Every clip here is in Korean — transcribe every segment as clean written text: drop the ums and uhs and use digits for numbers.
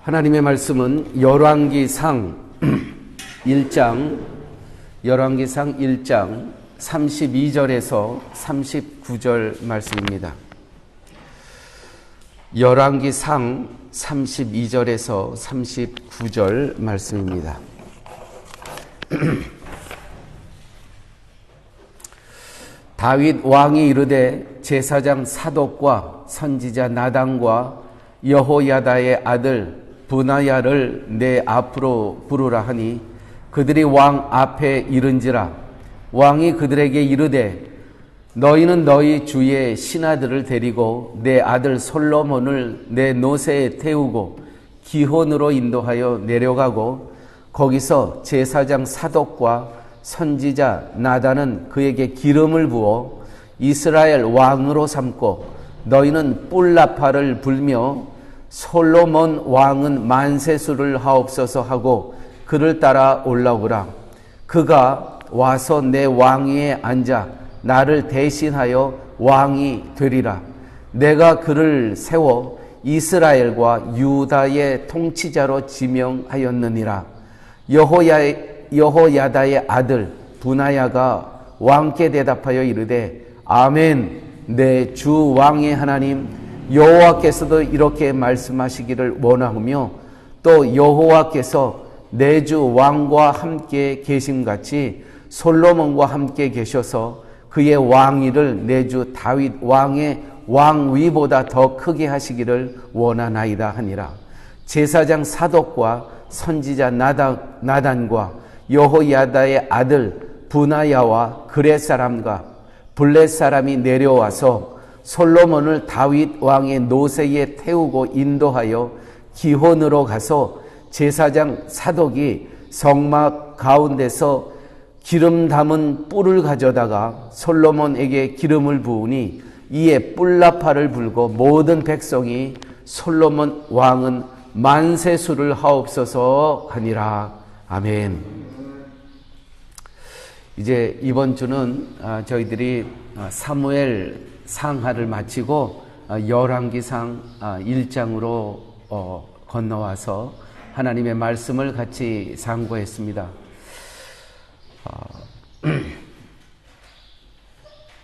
하나님의 말씀은 열왕기상 1장 32절에서 39절 말씀입니다. 열왕기상 32절에서 39절 말씀입니다. 다윗 왕이 이르되 제사장 사독과 선지자 나단과 여호야다의 아들 브나야를 내 앞으로 부르라 하니 그들이 왕 앞에 이른지라. 왕이 그들에게 이르되 너희는 너희 주의 신하들을 데리고 내 아들 솔로몬을 내 노새에 태우고 기혼으로 인도하여 내려가고 거기서 제사장 사독과 선지자 나단은 그에게 기름을 부어 이스라엘 왕으로 삼고 너희는 뿔나파를 불며 솔로몬 왕은 만세수를 하옵소서 하고 그를 따라 올라오라. 그가 와서 내 왕위에 앉아 나를 대신하여 왕이 되리라. 내가 그를 세워 이스라엘과 유다의 통치자로 지명하였느니라. 여호야다의 아들 브나야가 왕께 대답하여 이르되 아멘. 내 주 왕의 하나님 여호와께서도 이렇게 말씀하시기를 원하며 또 여호와께서 내 주 왕과 함께 계심같이 솔로몬과 함께 계셔서 그의 왕위를 내 주 다윗 왕의 왕위보다 더 크게 하시기를 원하나이다 하니라. 제사장 사독과 선지자 나단과 여호야다의 아들 브나야와 그렛 사람과 블렛 사람이 내려와서 솔로몬을 다윗 왕의 노새에 태우고 인도하여 기혼으로 가서 제사장 사독이 성막 가운데서 기름 담은 뿔을 가져다가 솔로몬에게 기름을 부으니 이에 뿔나파를 불고 모든 백성이 솔로몬 왕은 만세수를 하옵소서 하니라. 아멘. 이제 이번 주는 저희들이 사무엘 상하를 마치고 열왕기상 1장으로 건너와서 하나님의 말씀을 같이 상고했습니다.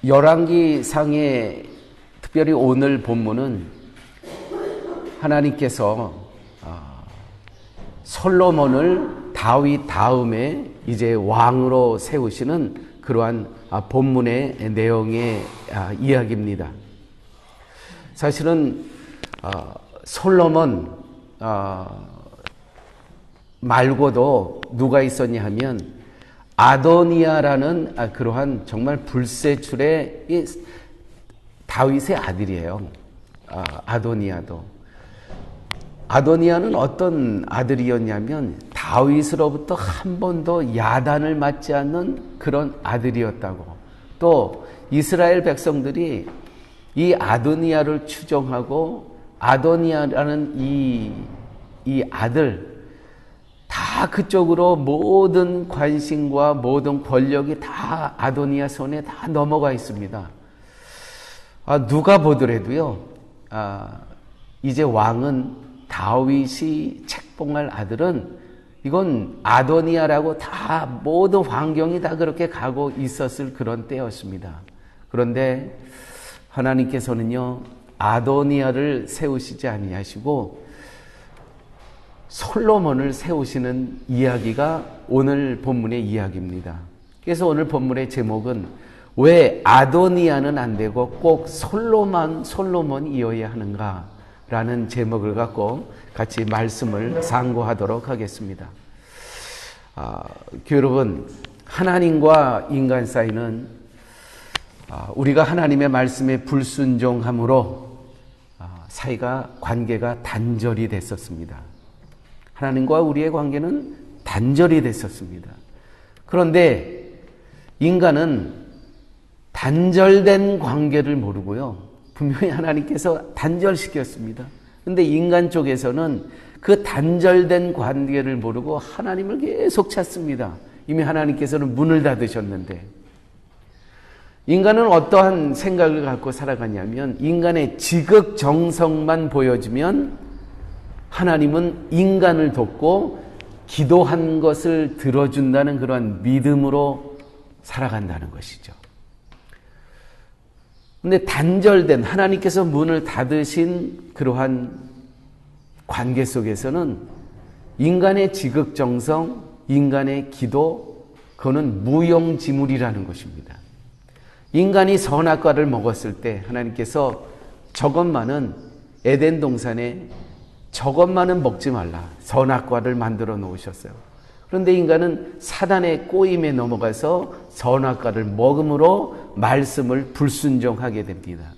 열왕기상의 특별히 오늘 본문은 하나님께서 솔로몬을 다윗 다음에 이제 왕으로 세우시는 그러한 본문의 내용의 이야기입니다. 사실은 솔로몬 말고도 누가 있었냐 하면 아도니아라는 그러한 정말 불세출의 다윗의 아들이에요. 아도니아는 어떤 아들이었냐면 다윗으로부터 한 번도 야단을 맞지 않는 그런 아들이었다고. 또 이스라엘 백성들이 이 아도니아를 추종하고 아도니아라는 이 아들 다 그쪽으로 모든 관심과 모든 권력이 다 아도니아 손에 다 넘어가 있습니다. 누가 보더라도요, 이제 왕은 다윗이 책봉할 아들은 이건 아도니아라고 다 모든 환경이 다 그렇게 가고 있었을 그런 때였습니다. 그런데 하나님께서는요, 아도니아를 세우시지 아니하시고 솔로몬을 세우시는 이야기가 오늘 본문의 이야기입니다. 그래서 오늘 본문의 제목은 왜 아도니아는 안 되고 꼭 솔로몬이어야 하는가 라는 제목을 갖고 같이 말씀을 상고하도록 하겠습니다. 여러분, 하나님과 인간 사이는 우리가 하나님의 말씀에 불순종함으로 사이가 관계가 단절이 됐었습니다. 하나님과 우리의 관계는 단절이 됐었습니다. 그런데 인간은 단절된 관계를 모르고요, 분명히 하나님께서 단절시켰습니다. 그런데 인간 쪽에서는 그 단절된 관계를 모르고 하나님을 계속 찾습니다. 이미 하나님께서는 문을 닫으셨는데. 인간은 어떠한 생각을 갖고 살아가냐면 인간의 지극정성만 보여주면 하나님은 인간을 돕고 기도한 것을 들어준다는 그러한 믿음으로 살아간다는 것이죠. 근데 단절된 하나님께서 문을 닫으신 그러한 관계 속에서는 인간의 지극정성, 인간의 기도, 그거는 무용지물이라는 것입니다. 인간이 선악과를 먹었을 때 하나님께서 저것만은 에덴 동산에 저것만은 먹지 말라. 선악과를 만들어 놓으셨어요. 그런데 인간은 사단의 꼬임에 넘어가서 선악과를 먹음으로 말씀을 불순종하게 됩니다.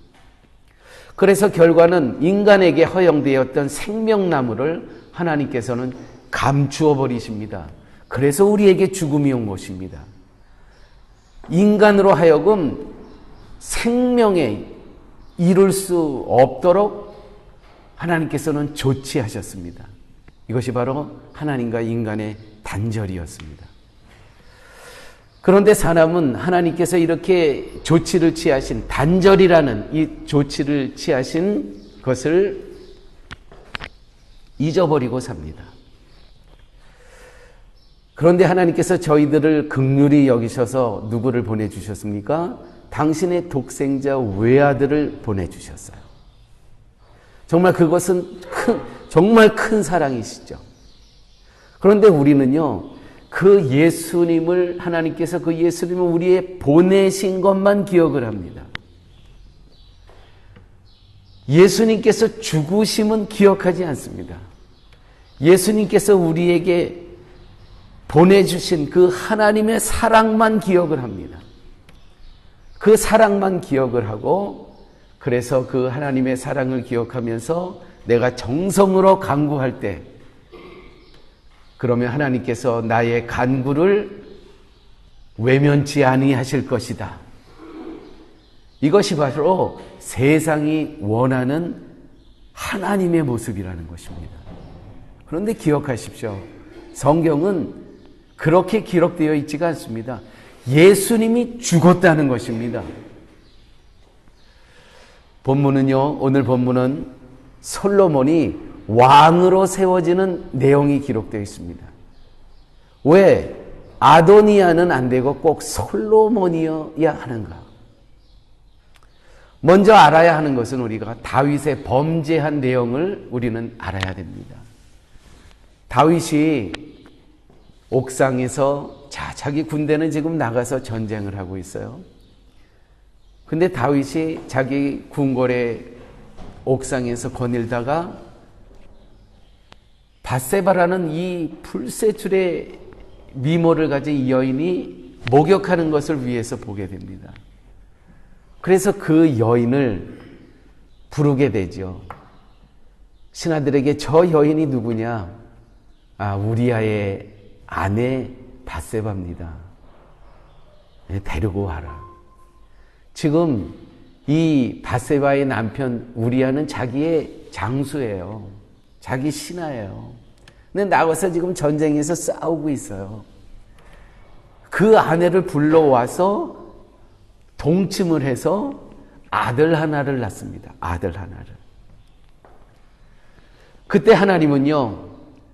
그래서 결과는 인간에게 허용되었던 생명나무를 하나님께서는 감추어 버리십니다. 그래서 우리에게 죽음이 온 것입니다. 인간으로 하여금 생명에 이룰 수 없도록 하나님께서는 조치하셨습니다. 이것이 바로 하나님과 인간의 단절이었습니다. 그런데 사람은 하나님께서 이렇게 조치를 취하신 단절이라는 이 조치를 취하신 것을 잊어버리고 삽니다. 그런데 하나님께서 저희들을 긍휼히 여기셔서 누구를 보내주셨습니까? 당신의 독생자 외아들을 보내주셨어요. 정말 그것은 정말 큰 사랑이시죠. 그런데 우리는요, 그 예수님을 하나님께서 그 예수님을 우리에 보내신 것만 기억을 합니다. 예수님께서 죽으심은 기억하지 않습니다. 예수님께서 우리에게 보내주신 그 하나님의 사랑만 기억을 합니다. 그 사랑만 기억을 하고, 그래서 그 하나님의 사랑을 기억하면서 내가 정성으로 간구할 때, 그러면 하나님께서 나의 간구를 외면치 아니하실 것이다. 이것이 바로 세상이 원하는 하나님의 모습이라는 것입니다. 그런데 기억하십시오. 성경은 그렇게 기록되어 있지가 않습니다. 예수님이 죽었다는 것입니다. 본문은요, 오늘 본문은 솔로몬이 왕으로 세워지는 내용이 기록되어 있습니다. 왜 아도니아는 안 되고 꼭 솔로몬이어야 하는가? 먼저 알아야 하는 것은 우리가 다윗의 범죄한 내용을 우리는 알아야 됩니다. 다윗이 옥상에서 자기 군대는 지금 나가서 전쟁을 하고 있어요. 근데 다윗이 자기 궁궐의 옥상에서 거닐다가 밧세바라는 이 풀세출의 미모를 가진 이 여인이 목욕하는 것을 위해서 보게 됩니다. 그래서 그 여인을 부르게 되죠. 신하들에게 저 여인이 누구냐? 아, 우리아의 아내 밧세바입니다. 데리고 와라. 지금 이 밧세바의 남편 우리아는 자기의 장수예요. 자기 신하예요. 근데 나와서 지금 전쟁에서 싸우고 있어요. 그 아내를 불러와서 동침을 해서 아들 하나를 낳습니다. 아들 하나를. 그때 하나님은요,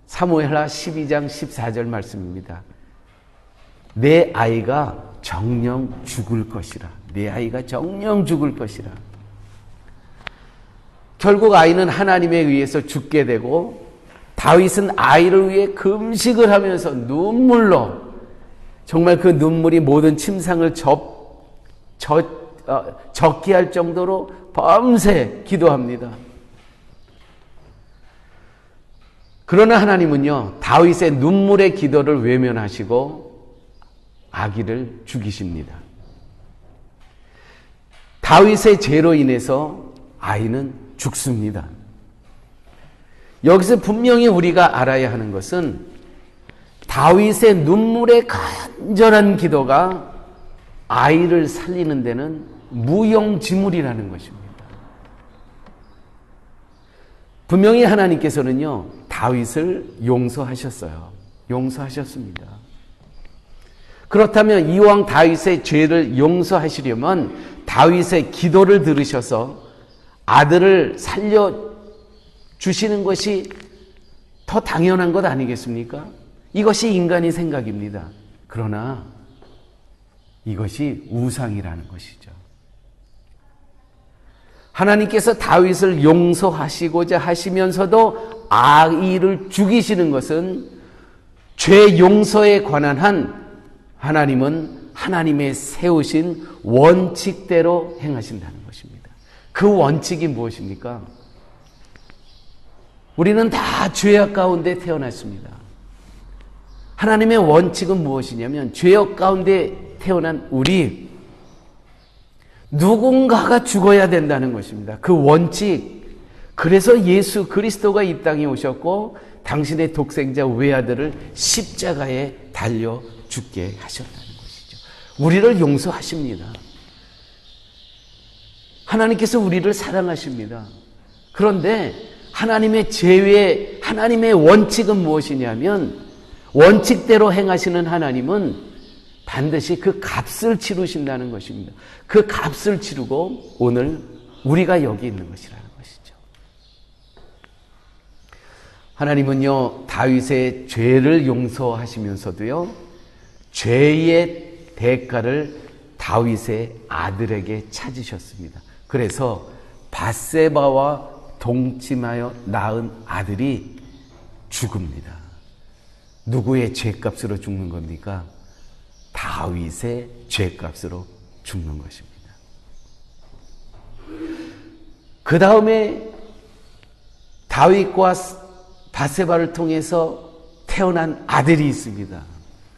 사무엘하 12장 14절 말씀입니다. 내 아이가 정녕 죽을 것이라. 내 아이가 정녕 죽을 것이라. 결국 아이는 하나님에 의해서 죽게 되고, 다윗은 아이를 위해 금식을 하면서 눈물로, 정말 그 눈물이 모든 침상을 적게 할 정도로 밤새 기도합니다. 그러나 하나님은요, 다윗의 눈물의 기도를 외면하시고 아기를 죽이십니다. 다윗의 죄로 인해서 아이는 죽습니다. 여기서 분명히 우리가 알아야 하는 것은 다윗의 눈물의 간절한 기도가 아이를 살리는 데는 무용지물이라는 것입니다. 분명히 하나님께서는요, 다윗을 용서하셨어요. 용서하셨습니다. 그렇다면 이왕 다윗의 죄를 용서하시려면 다윗의 기도를 들으셔서 아들을 살려주시는 것이 더 당연한 것 아니겠습니까? 이것이 인간의 생각입니다. 그러나 이것이 우상이라는 것이죠. 하나님께서 다윗을 용서하시고자 하시면서도 아이를 죽이시는 것은 죄 용서에 관한 한 하나님은 하나님의 세우신 원칙대로 행하신다는 것입니다. 그 원칙이 무엇입니까? 우리는 다 죄악 가운데 태어났습니다. 하나님의 원칙은 무엇이냐면 죄악 가운데 태어난 우리 누군가가 죽어야 된다는 것입니다. 그 원칙. 그래서 예수 그리스도가 이 땅에 오셨고 당신의 독생자 외아들을 십자가에 달려 죽게 하셨다는 것이죠. 우리를 용서하십니다. 하나님께서 우리를 사랑하십니다. 그런데 하나님의 제외, 하나님의 원칙은 무엇이냐면 원칙대로 행하시는 하나님은 반드시 그 값을 치르신다는 것입니다. 그 값을 치르고 오늘 우리가 여기 있는 것이라는 것이죠. 하나님은요, 다윗의 죄를 용서하시면서도요, 죄의 대가를 다윗의 아들에게 찾으셨습니다. 그래서 밧세바와 동침하여 낳은 아들이 죽습니다. 누구의 죄값으로 죽는 겁니까? 다윗의 죄값으로 죽는 것입니다. 그 다음에 다윗과 밧세바를 통해서 태어난 아들이 있습니다.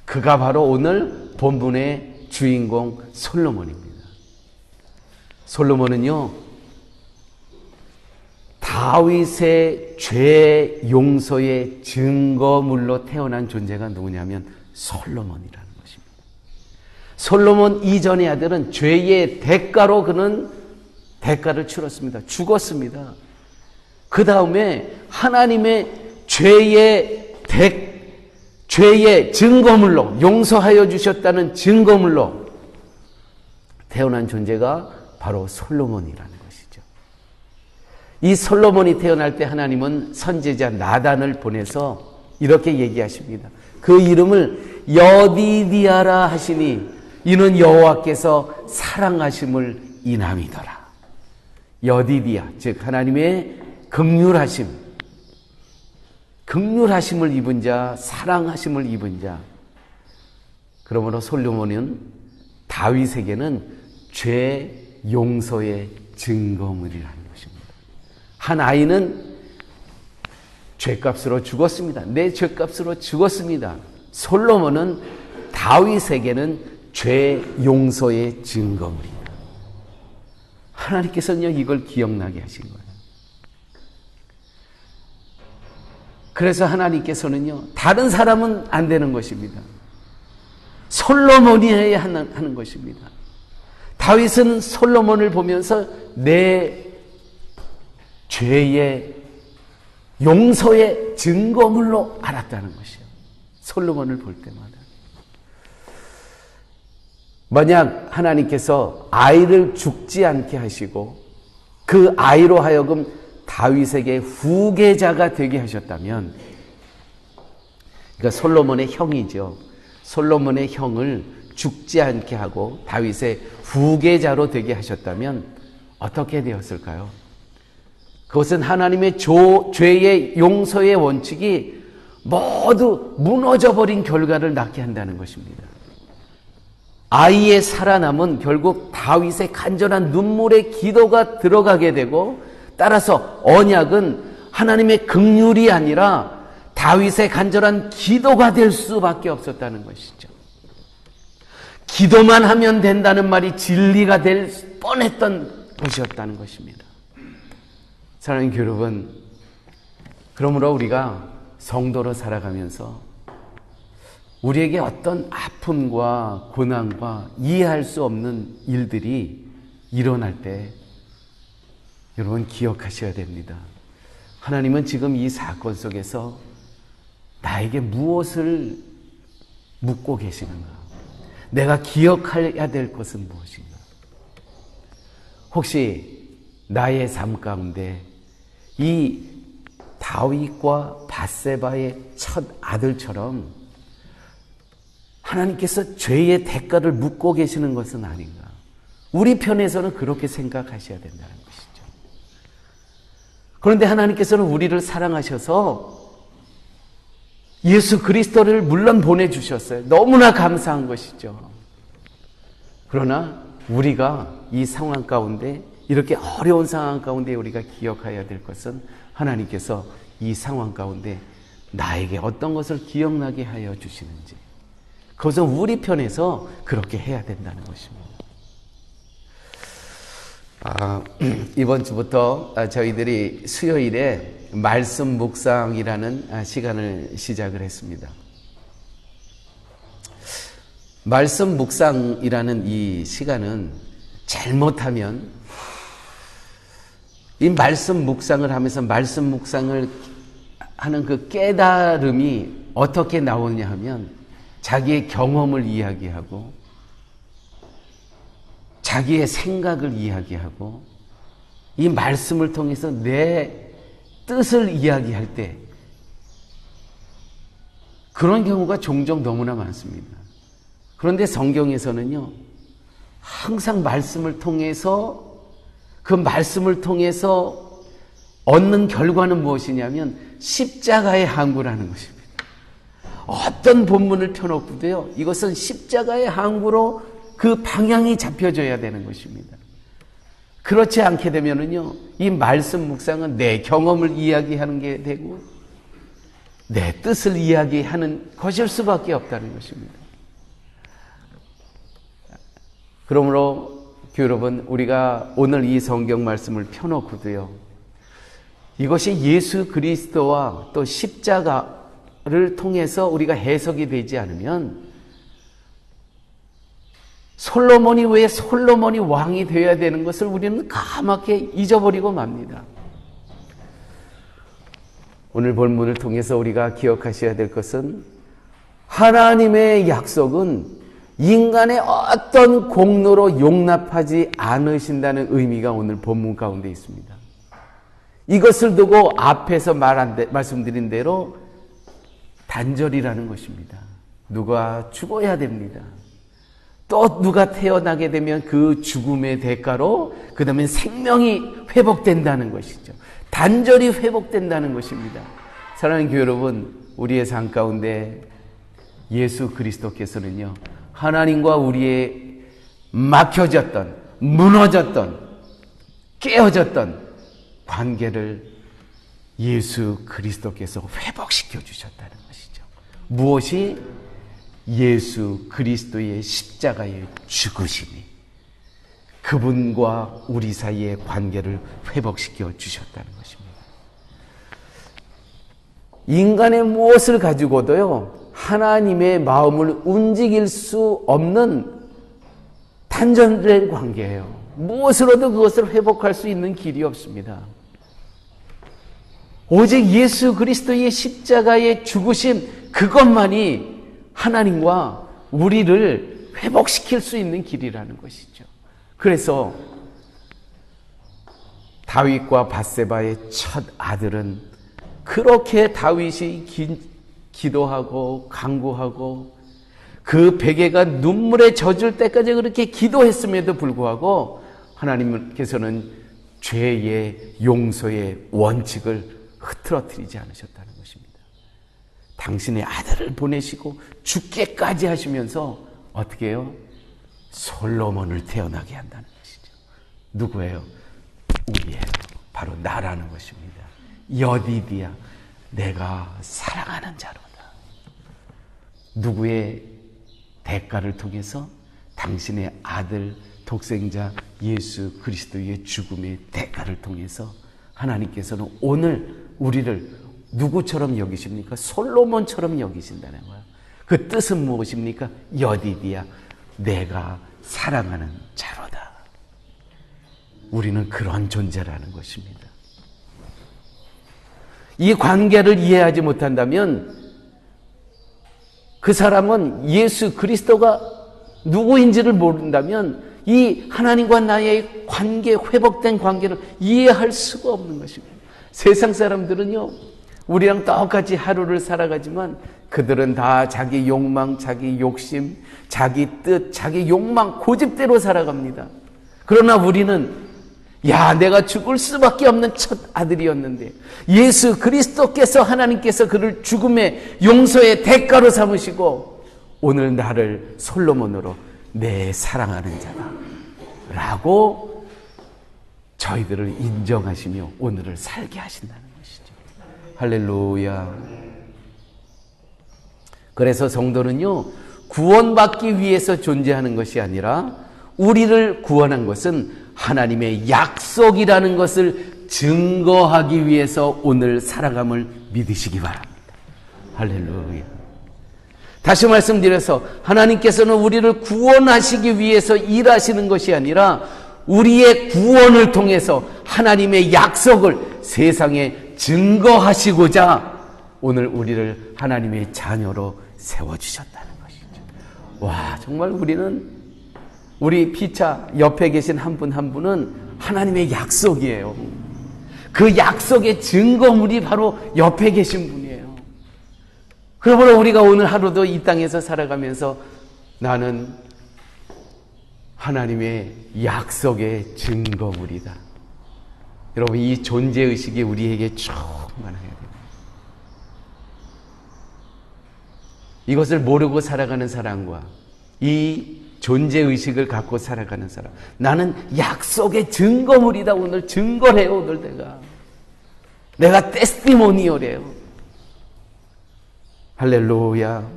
그가 바로 오늘 본문의 주인공 솔로몬입니다. 솔로몬은요, 다윗의 죄 용서의 증거물로 태어난 존재가 누구냐면 솔로몬이라는 것입니다. 솔로몬 이전의 아들은 죄의 대가로 그는 대가를 치렀습니다. 죽었습니다. 그 다음에 하나님의 죄의 증거물로 용서하여 주셨다는 증거물로 태어난 존재가 바로 솔로몬이라는 것이죠. 이 솔로몬이 태어날 때 하나님은 선지자 나단을 보내서 이렇게 얘기하십니다. 그 이름을 여디디아라 하시니 이는 여호와께서 사랑하심을 인함이더라. 여디디아, 즉 하나님의 긍휼하심을 입은 자, 사랑하심을 입은 자. 그러므로 솔로몬은 다윗에게는 죄 용서의 증거물이라는 것입니다. 한 아이는 죄값으로 죽었습니다. 내 죄값으로 죽었습니다. 솔로몬은 다윗에게는 죄 용서의 증거물입니다. 하나님께서는요, 이걸 기억나게 하신 거예요. 그래서 하나님께서는요, 다른 사람은 안 되는 것입니다. 솔로몬이 해야 하는 것입니다. 다윗은 솔로몬을 보면서 내 죄의 용서의 증거물로 알았다는 것이요. 솔로몬을 볼 때마다. 만약 하나님께서 아이를 죽지 않게 하시고 그 아이로 하여금 다윗에게 후계자가 되게 하셨다면, 그러니까 솔로몬의 형이죠. 솔로몬의 형을 죽지 않게 하고 다윗의 후계자로 되게 하셨다면 어떻게 되었을까요? 그것은 하나님의 죄의 용서의 원칙이 모두 무너져버린 결과를 낳게 한다는 것입니다. 아이의 살아남은 결국 다윗의 간절한 눈물의 기도가 들어가게 되고, 따라서 언약은 하나님의 긍휼이 아니라 다윗의 간절한 기도가 될 수밖에 없었다는 것이죠. 기도만 하면 된다는 말이 진리가 될 뻔했던 것이었다는 것입니다. 사랑하는 여러분, 그러므로 우리가 성도로 살아가면서 우리에게 어떤 아픔과 고난과 이해할 수 없는 일들이 일어날 때 여러분 기억하셔야 됩니다. 하나님은 지금 이 사건 속에서 나에게 무엇을 묻고 계시는가? 내가 기억해야 될 것은 무엇인가? 혹시 나의 삶 가운데 이 다윗과 밧세바의 첫 아들처럼 하나님께서 죄의 대가를 묻고 계시는 것은 아닌가. 우리 편에서는 그렇게 생각하셔야 된다는 것이죠. 그런데 하나님께서는 우리를 사랑하셔서 예수 그리스도를 물론 보내주셨어요. 너무나 감사한 것이죠. 그러나 우리가 이 상황 가운데, 이렇게 어려운 상황 가운데 우리가 기억해야 될 것은 하나님께서 이 상황 가운데 나에게 어떤 것을 기억나게 하여 주시는지, 그것은 우리 편에서 그렇게 해야 된다는 것입니다. 이번 주부터 저희들이 수요일에 말씀 묵상이라는 시간을 시작을 했습니다. 말씀 묵상이라는 이 시간은 잘못하면 이 말씀 묵상을 하면서 말씀 묵상을 하는 그 깨달음이 어떻게 나오냐 하면 자기의 경험을 이야기하고 자기의 생각을 이야기하고 이 말씀을 통해서 내 뜻을 이야기할 때 그런 경우가 종종 너무나 많습니다. 그런데 성경에서는요, 항상 말씀을 통해서 그 말씀을 통해서 얻는 결과는 무엇이냐면 십자가의 항구라는 것입니다. 어떤 본문을 펴놓고도요, 이것은 십자가의 항구로 그 방향이 잡혀져야 되는 것입니다. 그렇지 않게 되면은요, 이 말씀 묵상은 내 경험을 이야기하는 게 되고 내 뜻을 이야기하는 것일 수밖에 없다는 것입니다. 그러므로 여러분, 우리가 오늘 이 성경 말씀을 펴놓고도요, 이것이 예수 그리스도와 또 십자가를 통해서 우리가 해석이 되지 않으면 솔로몬이 왜 솔로몬이 왕이 되어야 되는 것을 우리는 까맣게 잊어버리고 맙니다. 오늘 본문을 통해서 우리가 기억하셔야 될 것은 하나님의 약속은 인간의 어떤 공로로 용납하지 않으신다는 의미가 오늘 본문 가운데 있습니다. 이것을 두고 앞에서 말씀드린 대로 단절이라는 것입니다. 누가 죽어야 됩니다. 또 누가 태어나게 되면 그 죽음의 대가로 그 다음에 생명이 회복된다는 것이죠. 단절이 회복된다는 것입니다. 사랑하는 교회 여러분, 우리의 삶 가운데 예수 그리스도께서는요, 하나님과 우리의 막혀졌던, 무너졌던, 깨어졌던 관계를 예수 그리스도께서 회복시켜 주셨다는 것이죠. 무엇이? 예수 그리스도의 십자가의 죽으심이 그분과 우리 사이의 관계를 회복시켜 주셨다는 것입니다. 인간의 무엇을 가지고도요, 하나님의 마음을 움직일 수 없는 단절된 관계예요. 무엇으로도 그것을 회복할 수 있는 길이 없습니다. 오직 예수 그리스도의 십자가의 죽으심, 그것만이 하나님과 우리를 회복시킬 수 있는 길이라는 것이죠. 그래서 다윗과 밧세바의 첫 아들은 그렇게 다윗이 기도하고 간구하고 그 베개가 눈물에 젖을 때까지 그렇게 기도했음에도 불구하고 하나님께서는 죄의 용서의 원칙을 흐트러뜨리지 않으셨다는 것입니다. 당신의 아들을 보내시고 죽게까지 하시면서 어떻게 해요? 솔로몬을 태어나게 한다는 것이죠. 누구예요? 우리예요. 바로 나라는 것입니다. 여디디야, 내가 사랑하는 자로다. 누구의 대가를 통해서? 당신의 아들 독생자 예수 그리스도의 죽음의 대가를 통해서 하나님께서는 오늘 우리를 누구처럼 여기십니까? 솔로몬처럼 여기신다는 거예요. 그 뜻은 무엇입니까? 여디디야, 내가 사랑하는 자로다. 우리는 그런 존재라는 것입니다. 이 관계를 이해하지 못한다면 그 사람은 예수 그리스도가 누구인지를 모른다면 이 하나님과 나의 관계, 회복된 관계를 이해할 수가 없는 것입니다. 세상 사람들은요, 우리랑 똑같이 하루를 살아가지만 그들은 다 자기 욕망, 자기 욕심, 자기 뜻, 자기 욕망, 고집대로 살아갑니다. 그러나 우리는 내가 죽을 수밖에 없는 첫 아들이었는데 예수 그리스도께서, 하나님께서 그를 죽음의 용서의 대가로 삼으시고 오늘 나를 솔로몬으로 내 사랑하는 자다 라고 저희들을 인정하시며 오늘을 살게 하신다는 것이죠. 할렐루야. 그래서 성도는요, 구원받기 위해서 존재하는 것이 아니라 우리를 구원한 것은 하나님의 약속이라는 것을 증거하기 위해서 오늘 살아감을 믿으시기 바랍니다. 할렐루야. 다시 말씀드려서 하나님께서는 우리를 구원하시기 위해서 일하시는 것이 아니라 우리의 구원을 통해서 하나님의 약속을 세상에 증거하시고자 오늘 우리를 하나님의 자녀로 세워주셨다는 것이죠. 와, 정말 우리 피차 옆에 계신 한 분 한 분은 하나님의 약속이에요. 그 약속의 증거물이 바로 옆에 계신 분이에요. 그러므로 우리가 오늘 하루도 이 땅에서 살아가면서 나는 하나님의 약속의 증거물이다. 여러분, 이 존재의식이 우리에게 충만해야 돼요. 이것을 모르고 살아가는 사람과 이 존재의식을 갖고 살아가는 사람, 나는 약속의 증거물이다. 오늘 증거를 해요. 오늘 내가 테스티모니얼이에요. 할렐루야.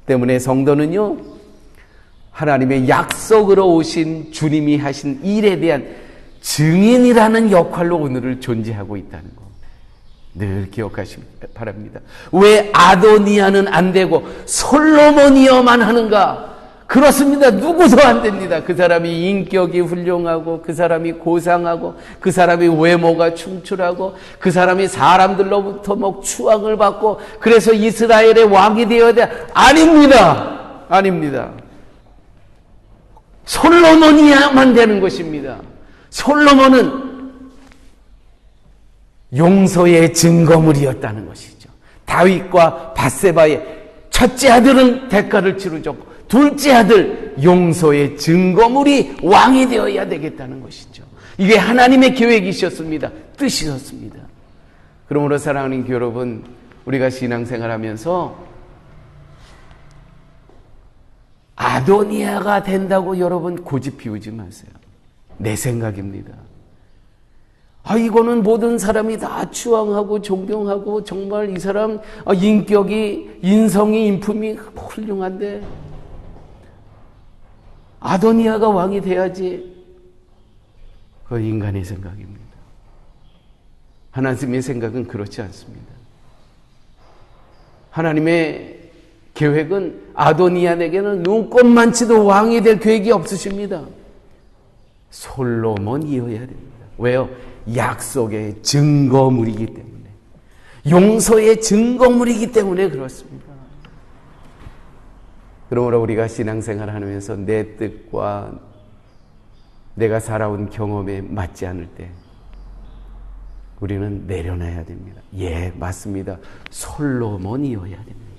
때문에 성도는요, 하나님의 약속으로 오신 주님이 하신 일에 대한 증인이라는 역할로 오늘을 존재하고 있다는 거 늘 기억하시기 바랍니다. 왜 아도니아는 안 되고 솔로몬이어만 하는가? 그렇습니다. 누구도 안 됩니다. 그 사람이 인격이 훌륭하고, 그 사람이 고상하고, 그 사람이 외모가 충출하고, 그 사람이 사람들로부터 추앙을 받고, 그래서 이스라엘의 왕이 되어야 돼. 아닙니다. 아닙니다. 솔로몬이야만 되는 것입니다. 솔로몬은 용서의 증거물이었다는 것이죠. 다윗과 밧세바의 첫째 아들은 대가를 치르줬고 둘째 아들 용서의 증거물이 왕이 되어야 되겠다는 것이죠. 이게 하나님의 계획이셨습니다. 뜻이셨습니다. 그러므로 사랑하는 여러분, 우리가 신앙생활하면서 아도니아가 된다고 여러분 고집 피우지 마세요. 내 생각입니다. 이거는 모든 사람이 다 추앙하고 존경하고 정말 이 사람 인격이, 인성이, 인품이 훌륭한데 아도니아가 왕이 돼야지. 그 인간의 생각입니다. 하나님의 생각은 그렇지 않습니다. 하나님의 계획은 아도니아에게는 눈꼽만치도 왕이 될 계획이 없으십니다. 솔로몬이어야 됩니다. 왜요? 약속의 증거물이기 때문에, 용서의 증거물이기 때문에 그렇습니다. 그러므로 우리가 신앙생활을 하면서 내 뜻과 내가 살아온 경험에 맞지 않을 때 우리는 내려놔야 됩니다. 예, 맞습니다. 솔로몬이어야 됩니다.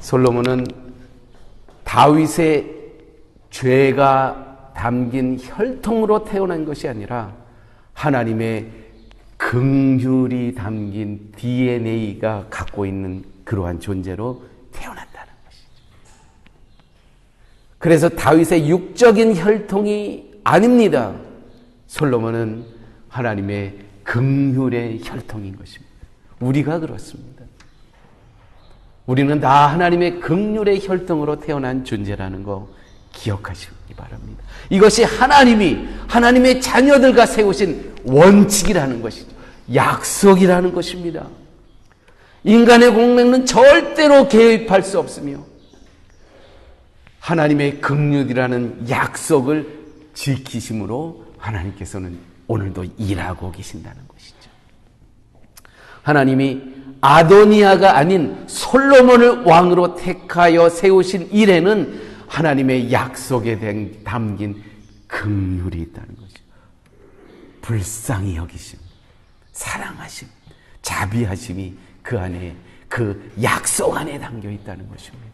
솔로몬은 다윗의 죄가 담긴 혈통으로 태어난 것이 아니라 하나님의 긍휼이 담긴 DNA가 갖고 있는 그러한 존재로 태어났다는 것이죠. 그래서 다윗의 육적인 혈통이 아닙니다. 솔로몬은 하나님의 긍휼의 혈통인 것입니다. 우리가 그렇습니다. 우리는 다 하나님의 긍휼의 혈통으로 태어난 존재라는 거 기억하시기 바랍니다. 이것이 하나님의 자녀들과 세우신 원칙이라는 것이죠. 약속이라는 것입니다. 인간의 공로는 절대로 개입할 수 없으며 하나님의 긍휼이라는 약속을 지키심으로 하나님께서는 오늘도 일하고 계신다는 것이죠. 하나님이 아도니아가 아닌 솔로몬을 왕으로 택하여 세우신 일에는 하나님의 약속에 담긴 긍휼이 있다는 거죠. 불쌍히 여기심, 사랑하심, 자비하심이 그 안에, 그 약속 안에 담겨 있다는 것입니다.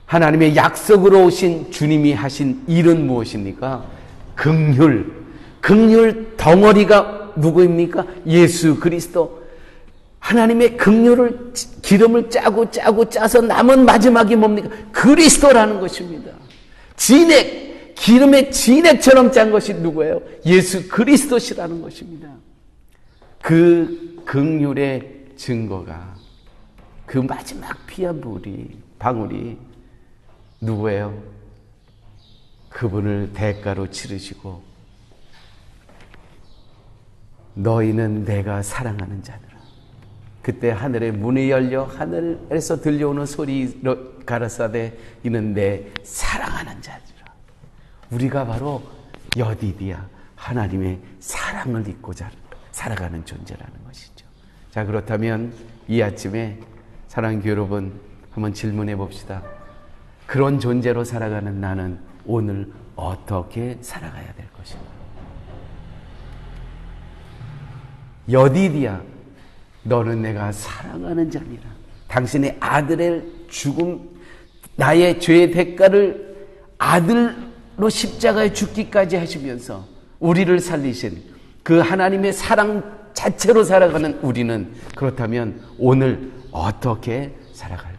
하나님의 약속으로 오신 주님이 하신 일은 무엇입니까? 긍휼. 긍휼 덩어리가 누구입니까? 예수 그리스도. 하나님의 긍휼을, 기름을 짜서 남은 마지막이 뭡니까? 그리스도라는 것입니다. 진액, 기름의 진액처럼 짠 것이 누구예요? 예수 그리스도시라는 것입니다. 그 긍휼의 증거가, 그 마지막 피 한 방울이 누구예요? 그분을 대가로 치르시고 너희는 내가 사랑하는 자들아. 그때 하늘의 문이 열려 하늘에서 들려오는 소리로 가라사대 이는 내 사랑하는 자들아. 우리가 바로 여디디아, 하나님의 사랑을 입고 살아가는 존재라는 것이죠. 자, 그렇다면 이 아침에 사랑하는 교회 여러분, 한번 질문해 봅시다. 그런 존재로 살아가는 나는 오늘 어떻게 살아가야 될 것인가? 여디디아, 너는 내가 사랑하는 자니라. 당신의 아들의 죽음, 나의 죄의 대가를 아들로 십자가에 죽기까지 하시면서 우리를 살리신 그 하나님의 사랑 자체로 살아가는 우리는 그렇다면 오늘 어떻게 살아갈까?